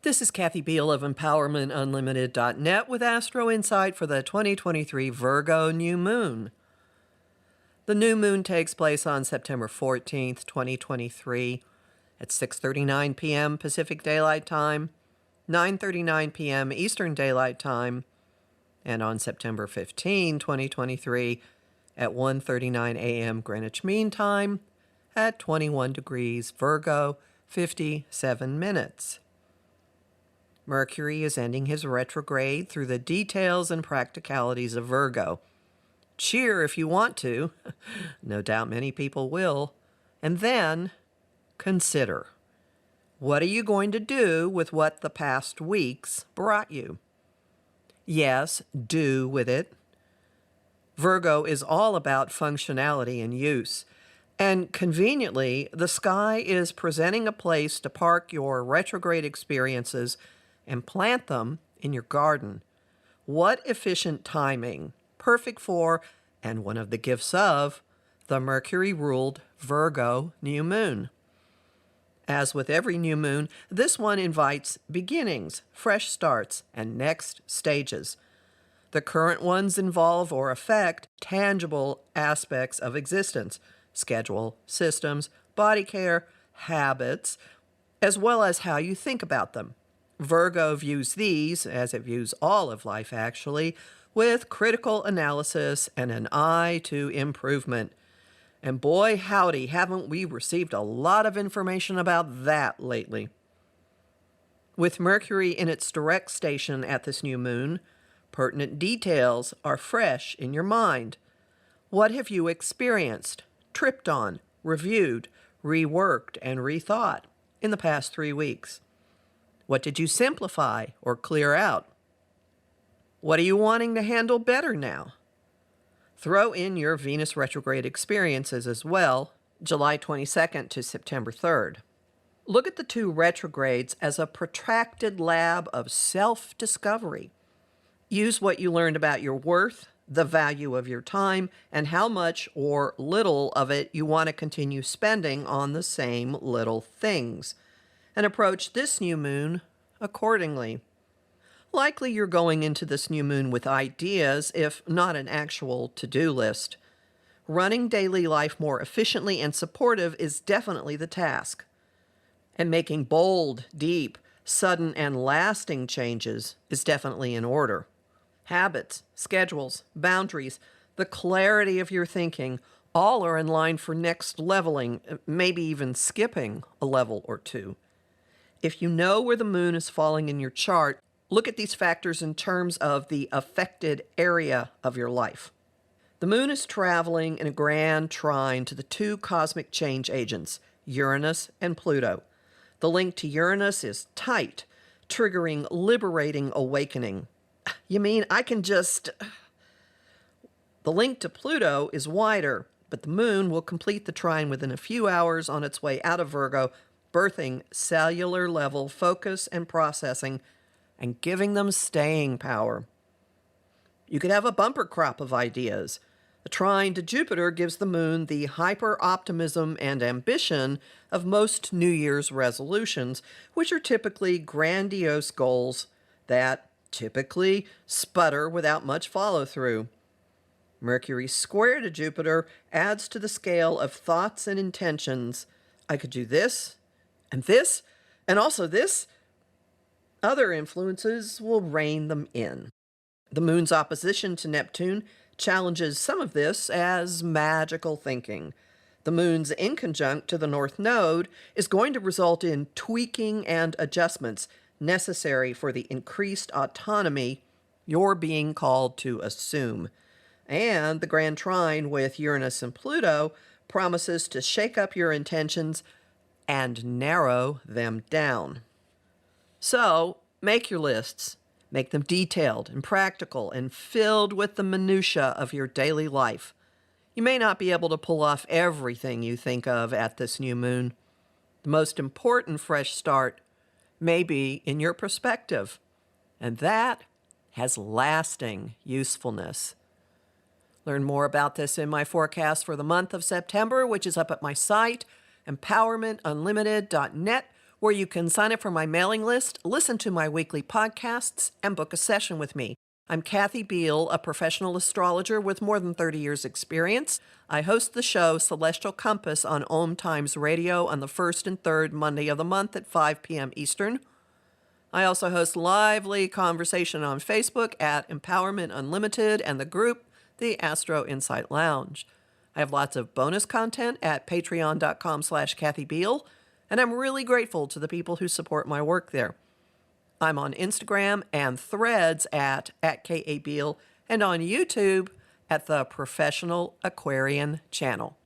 This is Kathy Biehl of EmpowermentUnlimited.net with Astro-Insight for the 2023 Virgo New Moon. The new moon takes place on September 14th, 2023 at 6:39 p.m. Pacific Daylight Time, 9:39 p.m. Eastern Daylight Time, and on September 15, 2023 at 1:39 a.m. Greenwich Mean Time at 21 degrees Virgo, 57 minutes. Mercury is ending his retrograde through the details and practicalities of Virgo. Cheer if you want to. No doubt many people will. And then consider, what are you going to do with what the past weeks brought you? Yes, do with it. Virgo is all about functionality and use. And conveniently, the sky is presenting a place to park your retrograde experiences and plant them in your garden. What efficient timing, perfect for, and one of the gifts of, the Mercury-ruled Virgo new moon. As with every new moon, this one invites beginnings, fresh starts, and next stages. The current ones involve or affect tangible aspects of existence, schedule, systems, body care, habits, as well as how you think about them. Virgo views these, as it views all of life actually, with critical analysis and an eye to improvement. And boy, howdy, haven't we received a lot of information about that lately. With Mercury in its direct station at this new moon, pertinent details are fresh in your mind. What have you experienced, tripped on, reviewed, reworked, and rethought in the past 3 weeks? What did you simplify or clear out? What are you wanting to handle better now? Throw in your Venus retrograde experiences as well, July 22nd to September 3rd. Look at the two retrogrades as a protracted lab of self-discovery. Use what you learned about your worth, the value of your time, and how much or little of it you want to continue spending on the same little things, and approach this new moon accordingly. Likely you're going into this new moon with ideas, if not an actual to-do list. Running daily life more efficiently and supportive is definitely the task. And making bold, deep, sudden, and lasting changes is definitely in order. Habits, schedules, boundaries, the clarity of your thinking, all are in line for next leveling, maybe even skipping a level or two. If you know where the moon is falling in your chart, look at these factors in terms of the affected area of your life. The moon is traveling in a grand trine to the two cosmic change agents, Uranus and Pluto. The link to Uranus is tight, triggering liberating awakening. You mean I can just... The link to Pluto is wider, but the moon will complete the trine within a few hours on its way out of Virgo, birthing cellular level focus and processing and giving them staying power. You could have a bumper crop of ideas. The trine to Jupiter gives the moon the hyper-optimism and ambition of most New Year's resolutions, which are typically grandiose goals that typically sputter without much follow-through. Mercury square to Jupiter adds to the scale of thoughts and intentions. I could do this, and also this. Other influences will rein them in. The moon's opposition to Neptune challenges some of this as magical thinking. The moon's inconjunct to the North Node is going to result in tweaking and adjustments necessary for the increased autonomy you're being called to assume. And the grand trine with Uranus and Pluto promises to shake up your intentions and narrow them down. So, make your lists. Make them detailed and practical and filled with the minutiae of your daily life. You may not be able to pull off everything you think of at this new moon. The most important fresh start may be in your perspective, and that has lasting usefulness. Learn more about this in my forecast for the month of September, which is up at my site, EmpowermentUnlimited.net, where you can sign up for my mailing list, listen to my weekly podcasts, and book a session with me. I'm Kathy Biehl, a professional astrologer with more than 30 years' experience. I host the show Celestial Compass on Om Times Radio on the first and third Monday of the month at 5 p.m. Eastern. I also host lively conversation on Facebook at Empowerment Unlimited and the group, the Astro-Insight Lounge. I have lots of bonus content at patreon.com/Kathy Biehl, and I'm really grateful to the people who support my work there. I'm on Instagram and Threads at @KABiehl and on YouTube at the Professional Aquarian Channel.